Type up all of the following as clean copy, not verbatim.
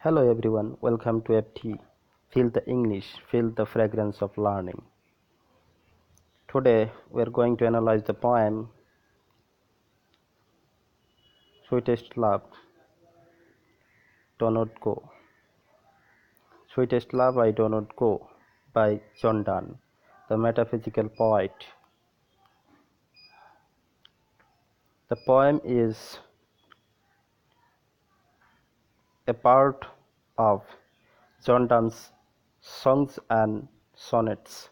Hello everyone, welcome to FT. Feel the English, feel the fragrance of learning. Today we are going to analyze the poem Sweetest Love, Do Not Go. Sweetest Love, I Do Not Go by John Donne, the metaphysical poet. The poem is a part of John Donne's Songs and Sonnets,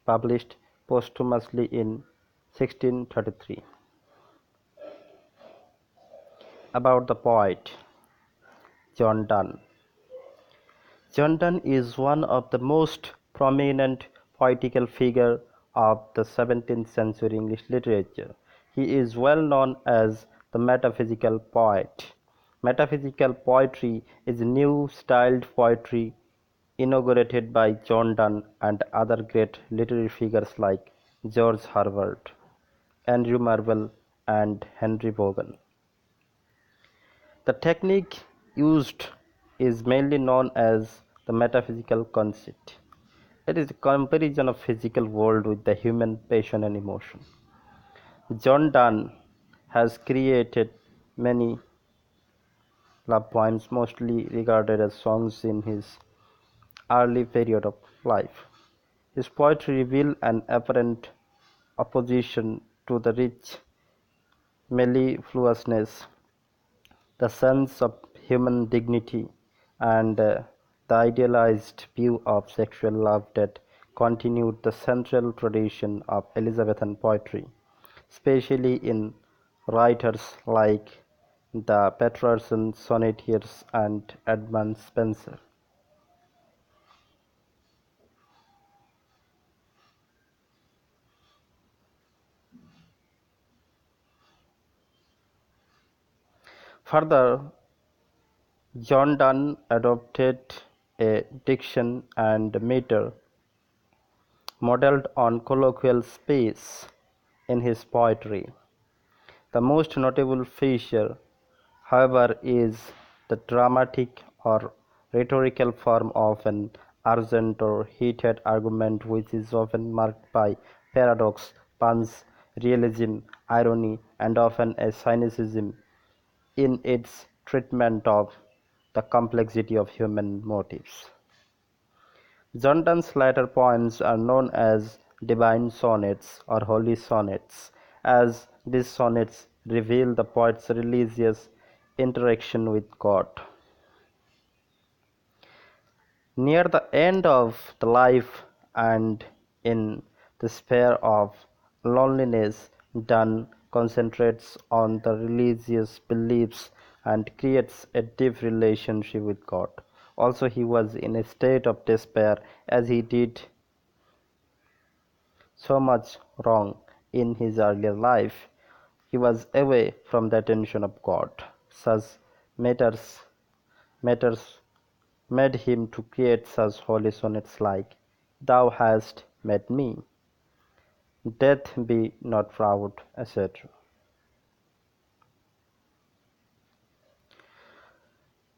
published posthumously in 1633. About the poet John Donne. John Donne is one of the most prominent poetical figures of the 17th century English literature. He is well known as the metaphysical poet. Metaphysical poetry is a new styled poetry inaugurated by John Donne and other great literary figures like George Herbert, Andrew Marvell, and Henry Vaughan. The technique used is mainly known as the metaphysical conceit. It is a comparison of physical world with the human passion and emotion. John Donne has created many love poems, mostly regarded as songs in his early period of life. His poetry reveals an apparent opposition to the rich mellifluousness, the sense of human dignity, and the idealized view of sexual love that continued the central tradition of Elizabethan poetry, especially in writers like the Petrarchan sonnetteers and Edmund Spenser. Further, John Donne adopted a diction and meter modeled on colloquial space in his poetry. The most notable feature, however, is the dramatic or rhetorical form of an urgent or heated argument, which is often marked by paradox, puns, realism, irony, and often a cynicism in its treatment of the complexity of human motives. John Donne's later poems are known as divine sonnets or holy sonnets, as these sonnets reveal the poet's religious interaction with God. Near the end of the life and in despair of loneliness, Donne concentrates on the religious beliefs and creates a deep relationship with God. Also, he was in a state of despair as he did so much wrong in his earlier life. He was away from the attention of God. Such matters matters made him to create such holy sonnets like Thou hast made me, Death be not proud, etc.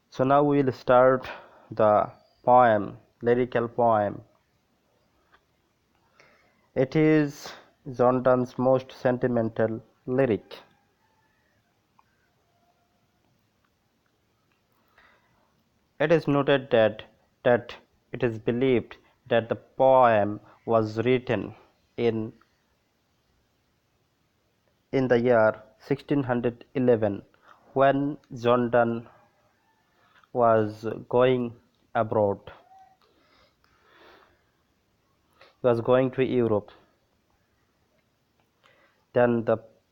So now we will start the poem, lyrical poem. It is John Donne's most sentimental lyric. It is noted that it is believed that the poem was written in the year 1611 when John Donne was going abroad. He was going to Europe. Then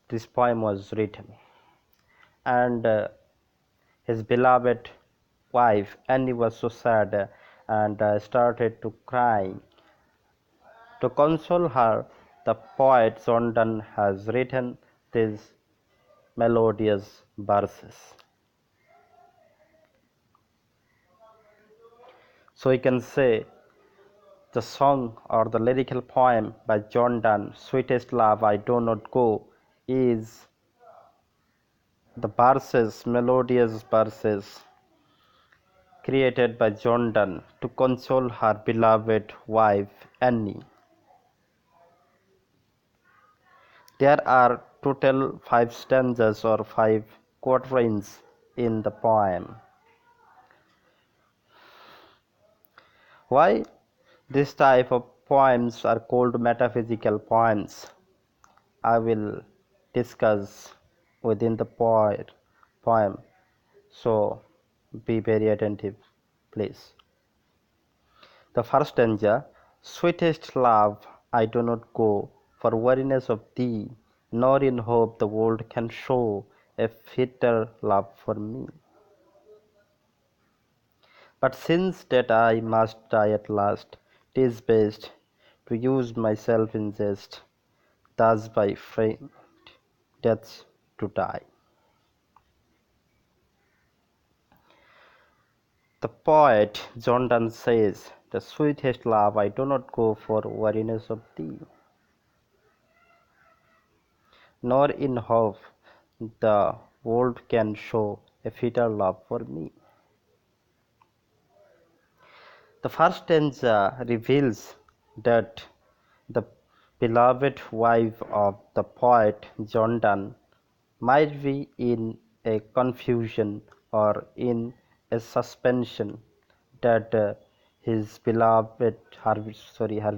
this poem was written, and his beloved wife Annie was so sad and started to cry. To console her, the poet John Donne has written these melodious verses. So we can say the song or the lyrical poem by John Donne, Sweetest Love, I Do Not Go, is the verses, melodious verses, created by John Donne to console her beloved wife Annie. There are total 5 stanzas or 5 quatrains in the poem. Why this type of poems are called metaphysical poems, I will discuss within the poem. So be very attentive, please. The first stanza, sweetest love, I do not go for weariness of thee, nor in hope the world can show a fitter love for me. But since that I must die at last, 'tis best to use myself in jest, thus by faint death to die. The poet John Donne says, the sweetest love I do not go for weariness of thee, nor in hope the world can show a fitter love for me. The first stanza reveals that the beloved wife of the poet John Donne might be in a confusion or in a suspension that her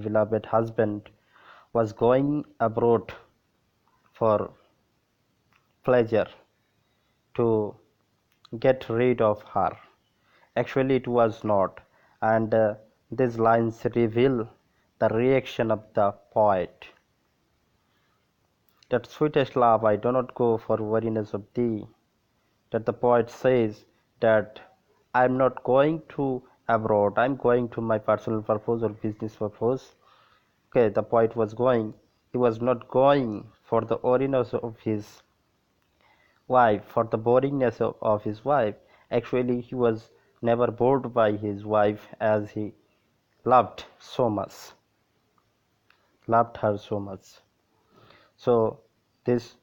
beloved husband was going abroad for pleasure to get rid of her. Actually, it was not, and these lines reveal the reaction of the poet. That sweetest love I do not go for weariness of thee. That the poet says that I am not going to abroad, I am going to my personal purpose or business purpose. Okay, the poet was going, he was not going for the weariness of his wife, for the boringness of his wife. Actually, he was never bored by his wife as he loved so much, loved her so much. So these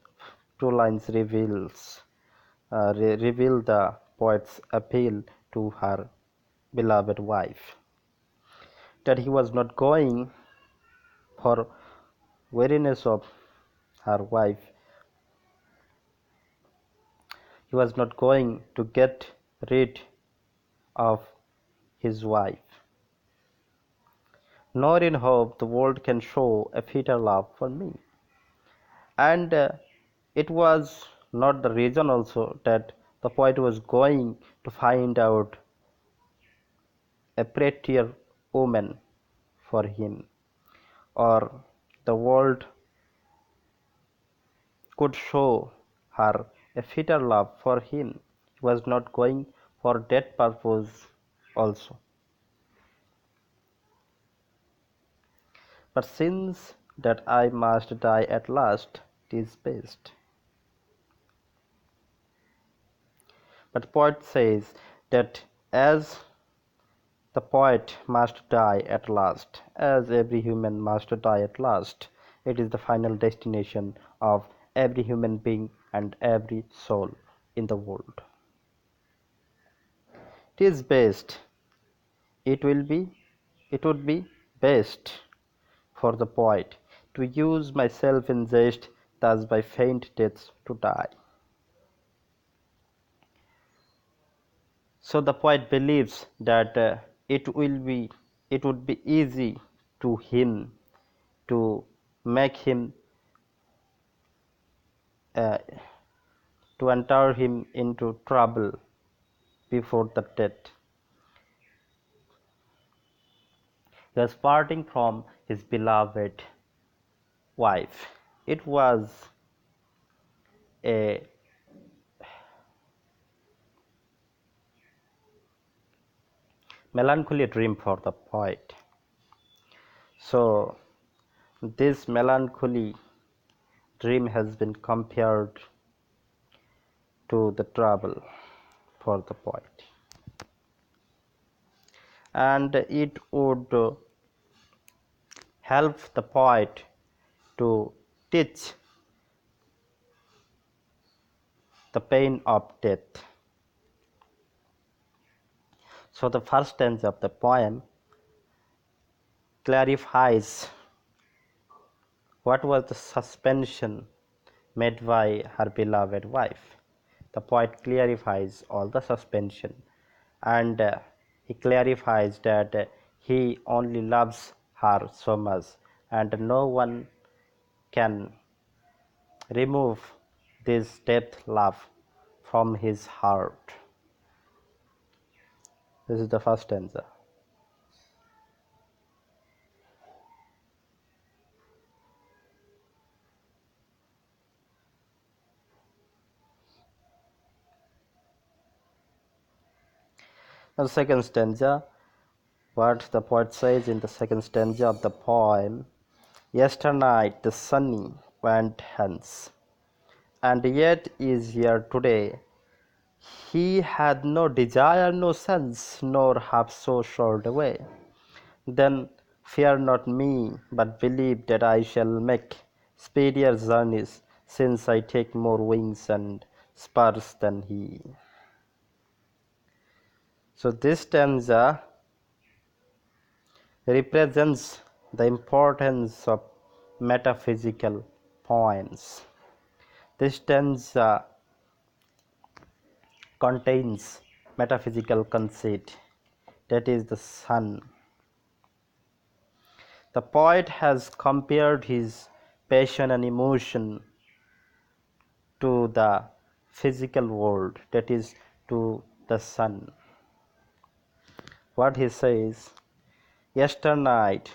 two lines reveal the poet's appeal to her beloved wife, that he was not going for weariness of her wife, he was not going to get rid of his wife, nor in hope the world can show a fitter love for me. And it was not the reason also that the poet was going to find out a prettier woman for him, or the world could show her a fitter love for him. He was not going for that purpose also. But since that I must die at last, 'tis best. But poet says that as the poet must die at last, as every human must die at last, it is the final destination of every human being and every soul in the world. 'Tis best, it will be, it would be best for the poet to use myself in jest, thus by faint deaths to die. So the poet believes that it would be easy to him to make him uh, to enter him into trouble before the death. He was parting from his beloved wife. It was a melancholy dream for the poet. So this melancholy dream has been compared to the trouble for the poet, and it would help the poet to teach the pain of death. So the first stanza of the poem clarifies what was the suspension made by her beloved wife. The poet clarifies all the suspension, and he clarifies that he only loves her so much, and no one can remove this depth love from his heart. This is the first stanza. The second stanza, what the poet says in the second stanza of the poem: yesternight the sunny went hence, and yet is here today. He had no desire, no sense, nor half so short away. Then fear not me, but believe that I shall make speedier journeys, since I take more wings and spurs than he. So this stanza represents the importance of metaphysical poems. This stanza contains metaphysical conceit, that is the sun. The poet has compared his passion and emotion to the physical world, that is to the sun. What he says: yesternight.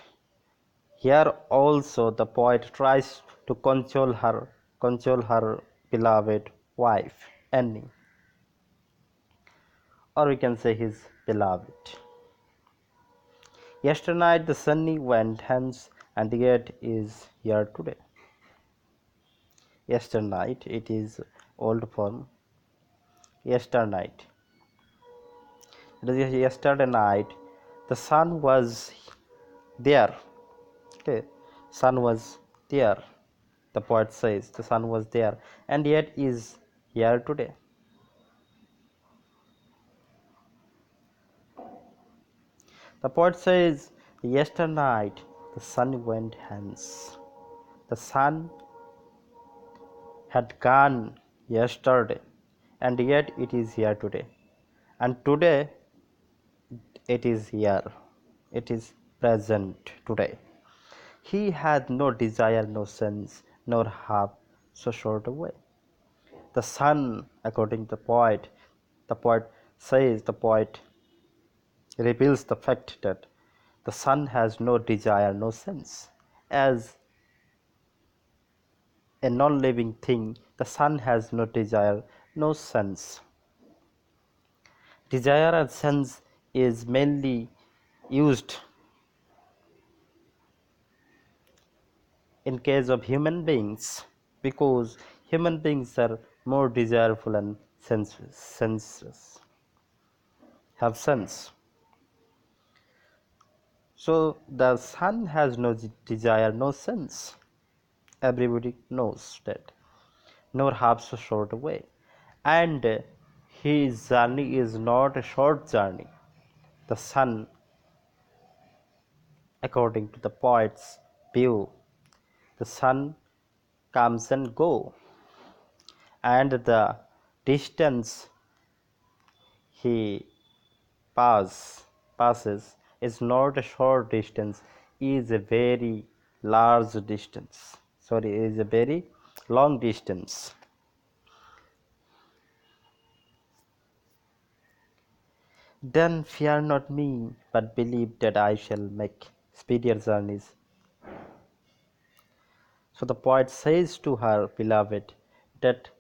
Here also the poet tries to console her beloved wife, Annie, or we can say his beloved. Yesternight the sunny went hence, and yet is here today. Yesternight, it is old form. Yesternight. It is yesterday night. The sun was there. Okay, sun was there. The poet says the sun was there, and yet is here today. The poet says, yesternight the sun went hence. The sun had gone yesterday, and yet it is here today. And today it is here. It is present today. He had no desire, no sense, nor half so short away. The sun, according to the poet says, the poet reveals the fact that the sun has no desire, no sense. As a non living thing, the sun has no desire, no sense. Desire and sense is mainly used in case of human beings, because human beings are more desireful and senses have sense. So the sun has no desire, no sense. Everybody knows that, nor half so short away. And his journey is not a short journey. The sun, according to the poet's view, the sun comes and go, and the distance he passes is not a short distance, is a very large distance. Sorry, is a very long distance. Then fear not me, but believe that I shall make speedier journeys. So the poet says to her beloved that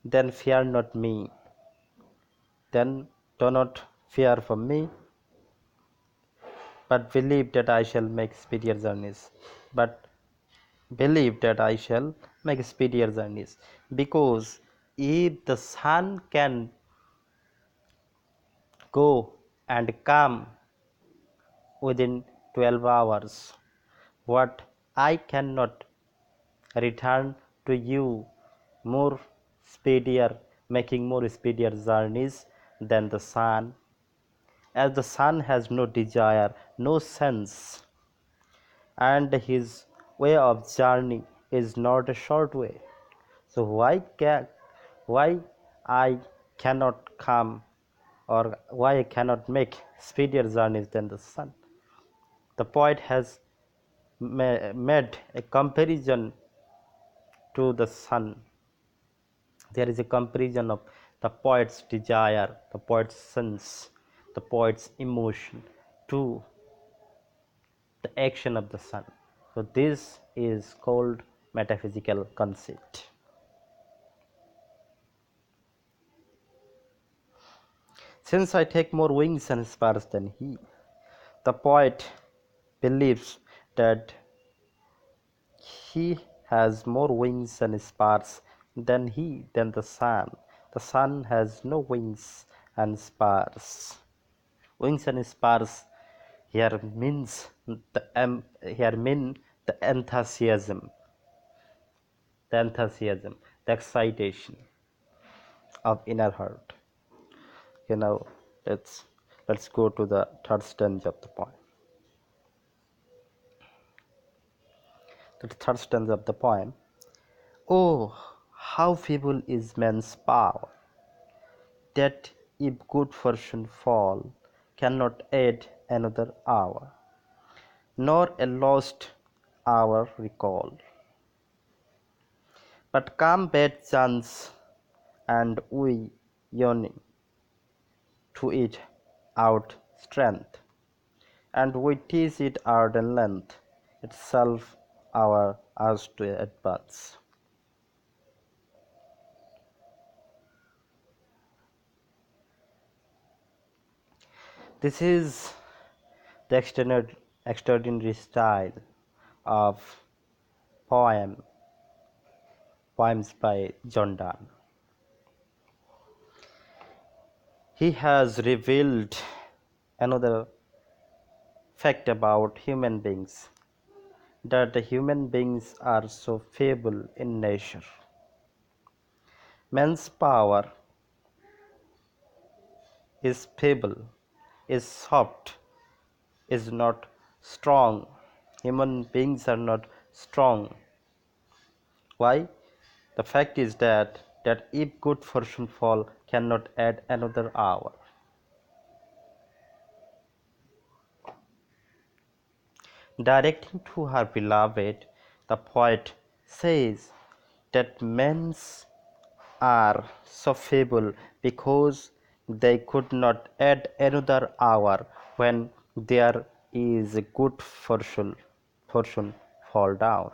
then fear not me, then do not fear for me, but believe that I shall make speedier journeys. But believe that I shall make speedier journeys, because if the sun can go and come within 12 hours, what I cannot return to you more speedier, making more speedier journeys than the sun, as the sun has no desire, no sense, and his way of journey is not a short way. So why I cannot come, or why I cannot make speedier journeys than the sun? The poet has made a comparison to the sun. There is a comparison of the poet's desire, the poet's sense, the poet's emotion to the action of the sun. So this is called metaphysical concept. Since I take more wings and spurs than he, the poet believes that he has more wings and spurs than the sun. The sun has no wings and spurs. Wings and spurs here means here mean the enthusiasm, the excitation of inner heart. You know, let's go to the third stanza of the poem. The third stanza of the poem. Oh, how feeble is man's power, that if good fortune fall, cannot add another hour, nor a lost hour recall. But come bad chance, and we, yearning to it out strength, and we tease it ardent length, itself our us to advance. This is the extraordinary style of poem poems by John Donne. He has revealed another fact about human beings, that the human beings are so feeble in nature. Man's power is feeble, is soft, is not strong. Human beings are not strong. Why? The fact is that if good fortune fall, cannot add another hour. Directing to her beloved, the poet says that men are so feeble because they could not add another hour when there is a good fortune fall down.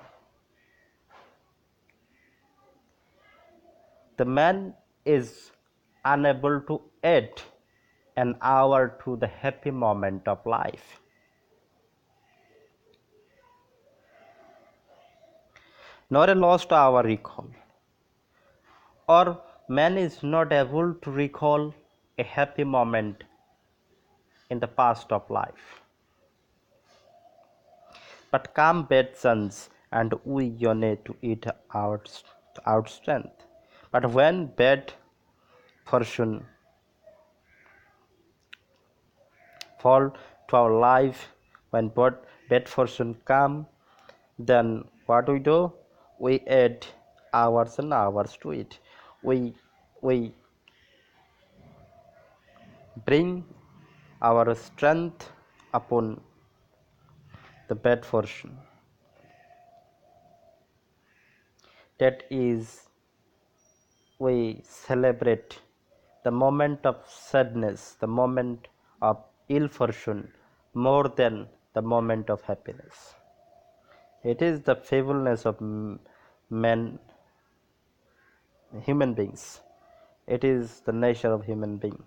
The man is unable to add an hour to the happy moment of life. Nor a lost hour recall. Or man is not able to recall a happy moment in the past of life. But come bad suns, and we yearn to eat our strength. But when bad fortune fall to our life, when bad fortune come, then what we do? We add hours and hours to it. We bring our strength upon the bad fortune. That is, we celebrate the moment of sadness, the moment of ill fortune, more than the moment of happiness. It is the feebleness of men, human beings. It is the nature of human being.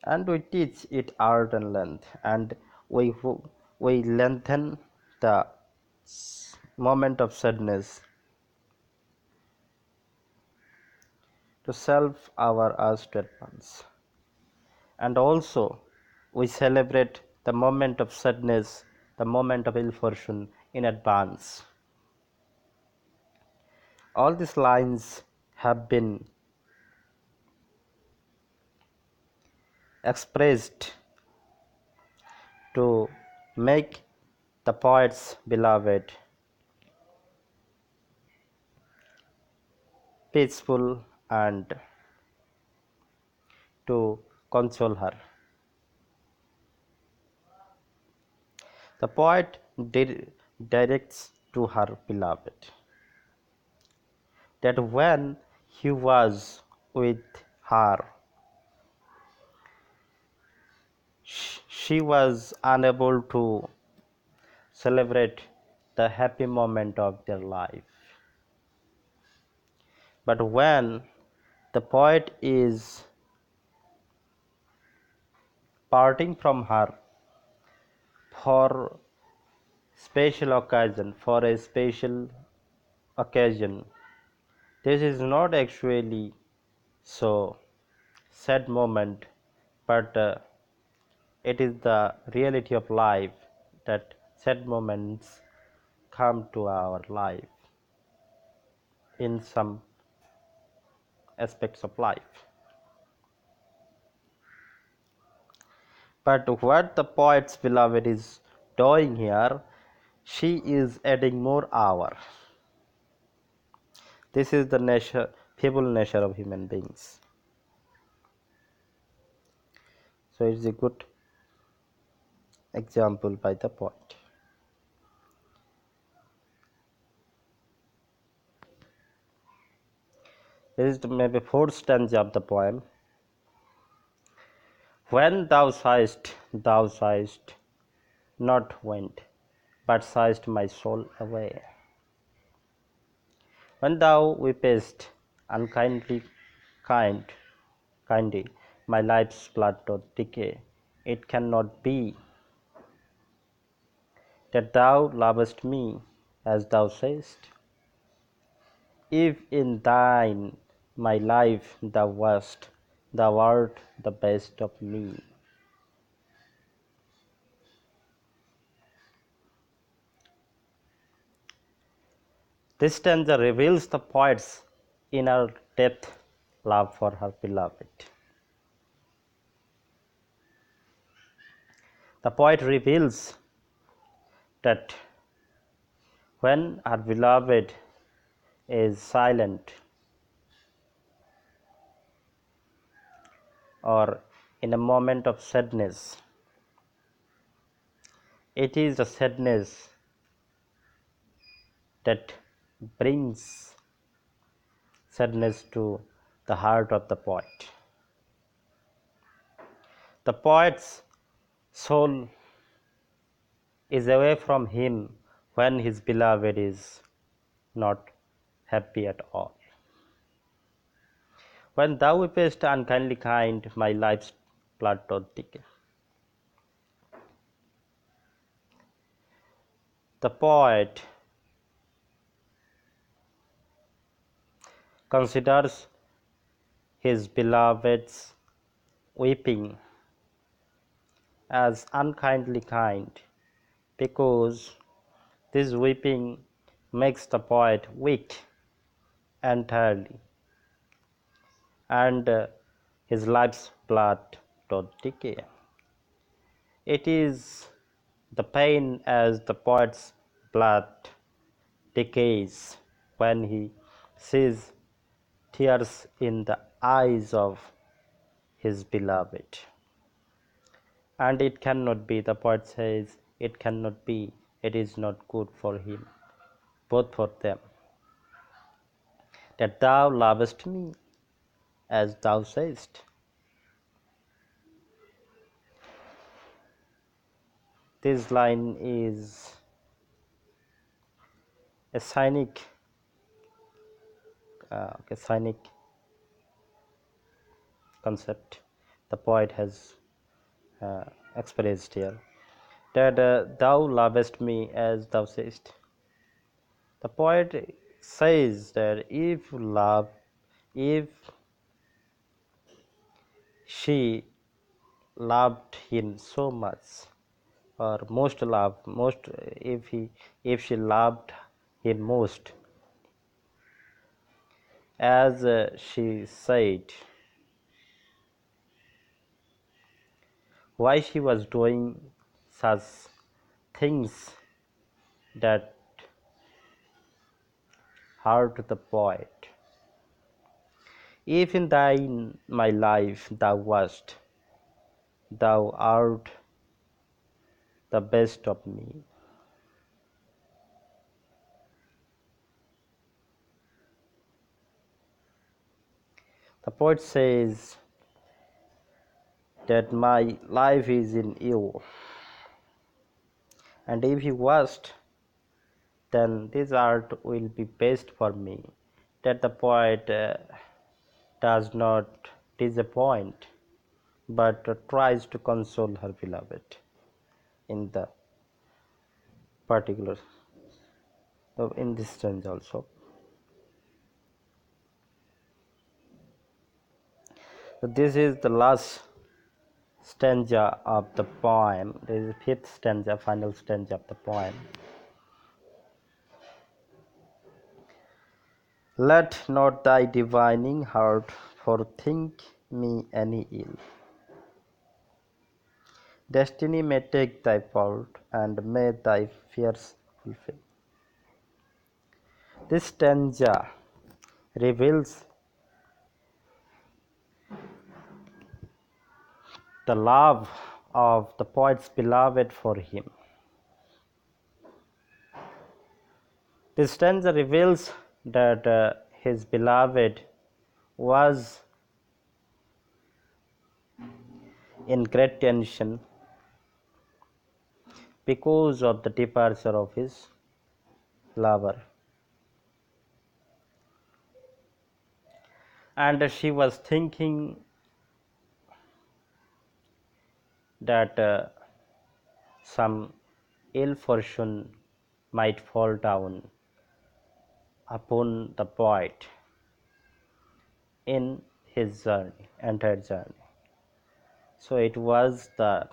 And we teach it art and length, and we we lengthen the moment of sadness to self our us to advance. And also we celebrate the moment of sadness, the moment of ill fortune in advance. All these lines have been expressed to make the poet's beloved peaceful and to console her. The poet directs to her beloved that when he was with her, she was unable to celebrate the happy moment of their life. But when the poet is parting from her for a special occasion, this is not actually so sad moment, but it is the reality of life that sad moments come to our life in some aspects of life. But what the poet's beloved is doing here, she is adding more hour. This is the feeble nature of human beings. So it is a good example by the poet. This is maybe fourth stanza of the poem. When thou sighest not went, but sighest my soul away. When thou weepest kindly, my life's blood doth decay. It cannot be that thou lovest me as thou sayest. If in thine my life thou wast, thou art the best of me. This stanza reveals the poet's inner depth love for her beloved. The poet reveals that when her beloved is silent or in a moment of sadness, it is the sadness that brings sadness to the heart of the poet. The poet's soul is away from him when his beloved is not happy at all. When thou weepest unkindly kind, my life's blood doth decay. The poet considers his beloved's weeping as unkindly kind because this weeping makes the poet weak entirely and his life's blood doth decay. It is the pain as the poet's blood decays when he sees tears in the eyes of his beloved. And it cannot be, the poet says, it cannot be, it is not good for him, both for them, that thou lovest me as thou sayest. This line is a cynic concept the poet has expressed here, that thou lovest me as thou sayest. The poet says that if she loved him so much, or if she loved him most, as she said, why she was doing such things that hurt the poet. If in thine my life thou wast, thou art the best of me. The poet says that my life is in you, and if you wast, then this art will be best for me. That the poet does not disappoint, but tries to console her beloved in the particular, in this stanza also. So this is the last stanza of the poem. This is the fifth stanza, final stanza of the poem. Let not thy divining heart forethink me any ill. Destiny may take thy part, and may thy fears fulfill. This stanza reveals the love of the poet's beloved for him. This stanza reveals that his beloved was in great tension because of the departure of his lover. And she was thinking that some ill fortune might fall down upon the poet in his journey, entire journey. So it was the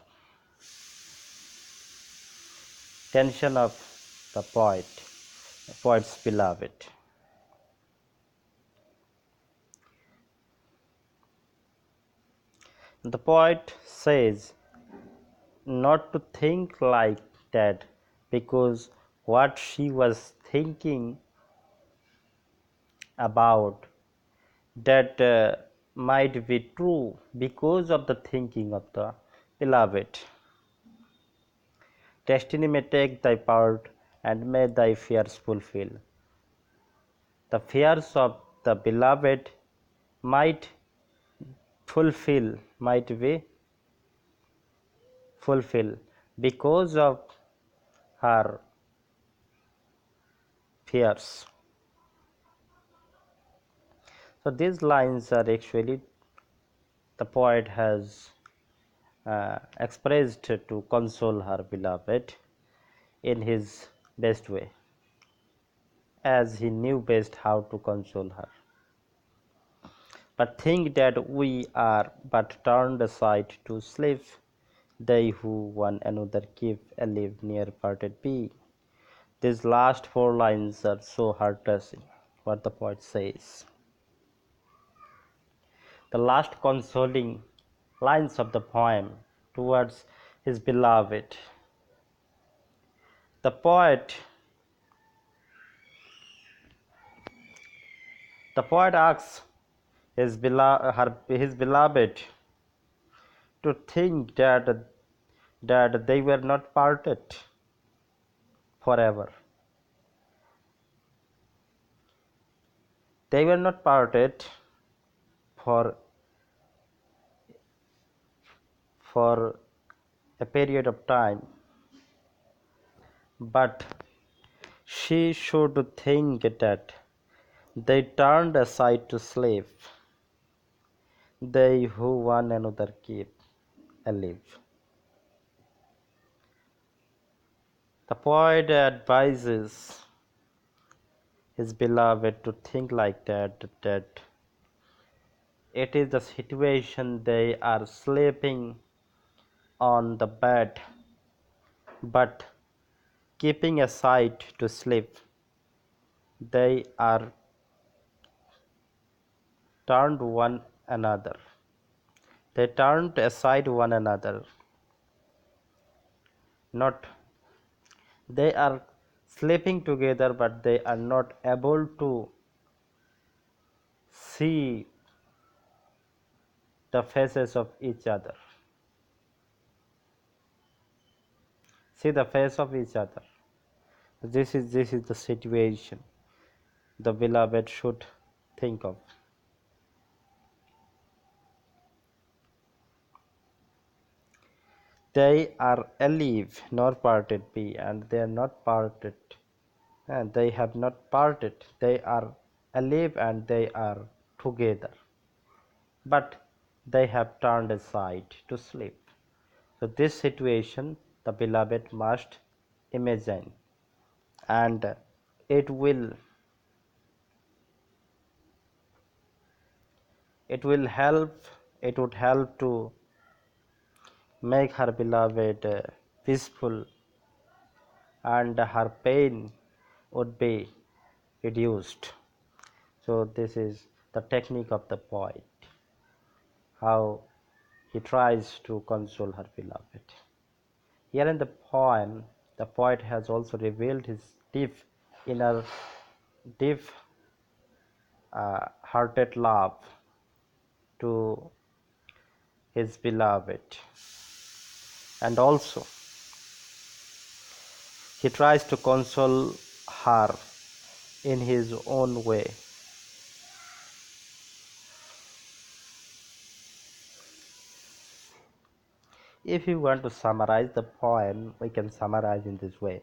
tension of the poet's beloved. The poet says not to think like that, because what she was thinking about that might be true because of the thinking of the beloved. Destiny may take thy part, and may thy fears fulfill. The fears of the beloved might be fulfill because of her fears. So these lines are actually the poet has expressed to console her beloved in his best way, as he knew best how to console her. But think that we are but turned aside to sleep, they who one another keep alive near parted be. These last four lines are so heart touching, what the poet says. The last consoling lines of the poem towards his beloved. The poet asks his beloved to think that they were not parted forever. They were not parted for a period of time, but she should think that they turned aside to sleep, they who one another keep alive. The poet advises his beloved to think like that it is the situation they are sleeping on the bed, but keeping aside to sleep, they are turned one another. They turned aside one another. not, they are sleeping together, but they are not able to see the faces of each other, see the face of each other. This is the situation the beloved should think of. They are alive nor parted be, and they are not parted, and they have not parted. They are alive and they are together, but they have turned aside to sleep. So this situation the beloved must imagine, and it will it will help it would help to make her beloved peaceful, and her pain would be reduced. So this is the technique of the poet, how he tries to console her beloved. Here in the poem, the poet has also revealed his inner, deep hearted love to his beloved, and also he tries to console her in his own way. If you want to summarize the poem, we can summarize in this way,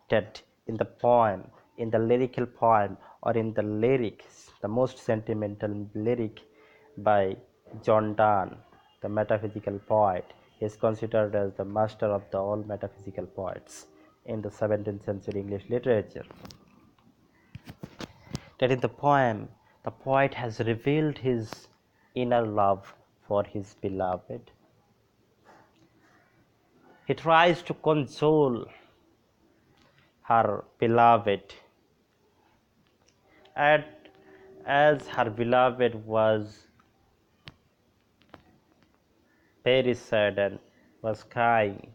that in the poem, in the lyrical poem, or in the lyrics, the most sentimental lyric by John Donne, the metaphysical poet, is considered as the master of the all metaphysical poets in the 17th century English literature. That in the poem, the poet has revealed his inner love for his beloved. He tries to console her beloved, and as her beloved was very sad and was crying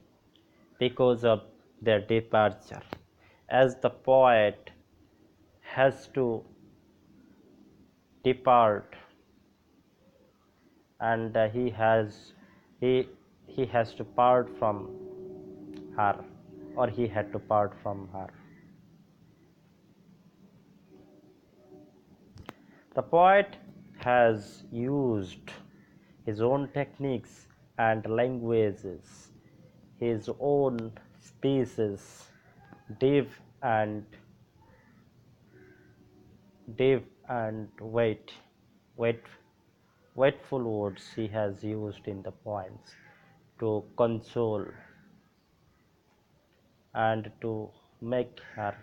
because of their departure, as the poet has to depart, and he he has to part from her, or he had to part from her. The poet has used his own techniques and languages, his own speeches, deep and wait, wait, waitful words he has used in the poems to console and to make her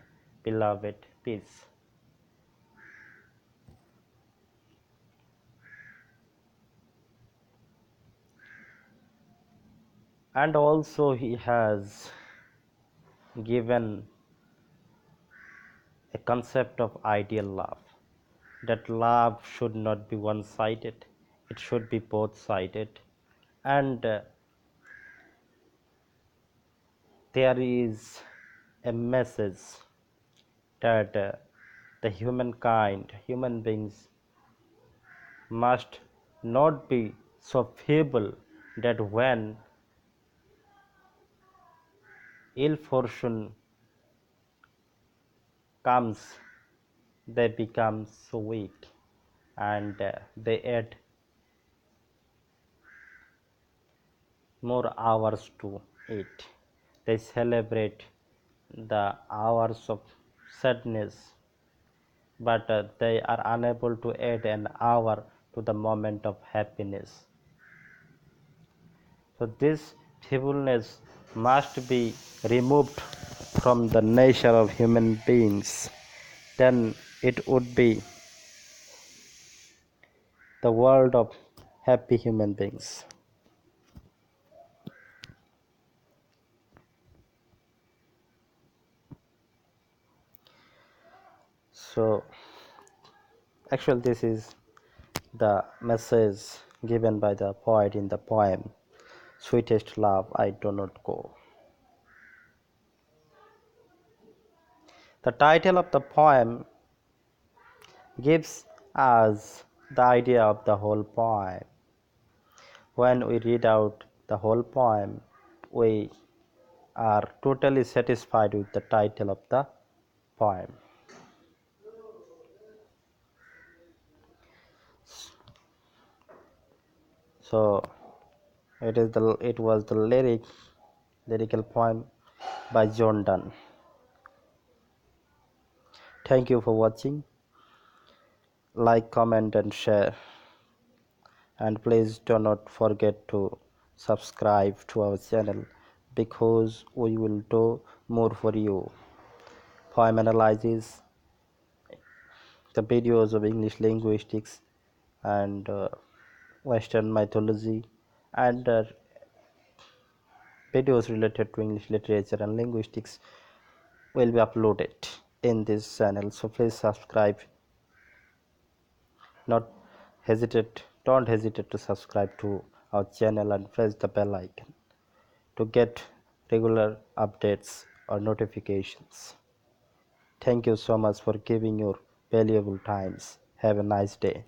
beloved peace. And also he has given a concept of ideal love, that love should not be one sided, it should be both sided, and there is a message that the human beings must not be so feeble that when ill fortune comes, they become so weak, and they add more hours to it. They celebrate the hours of sadness, but they are unable to add an hour to the moment of happiness. So this feebleness must be removed from the nature of human beings. Then it would be the world of happy human beings. So actually this is the message given by the poet in the poem Sweetest Love I Do Not Go. The title of the poem gives us the idea of the whole poem. When we read out the whole poem, we are totally satisfied with the title of the poem. So it was the lyrical poem by John Donne. Thank you for watching. Like, comment and share, and please do not forget to subscribe to our channel, because we will do more for you. Poem analysis, the videos of English linguistics and Western mythology, and videos related to English literature and linguistics will be uploaded in this channel. So please subscribe. Not don't hesitate to subscribe to our channel and press the bell icon to get regular updates or notifications. Thank you so much for giving your valuable times. Have a nice day.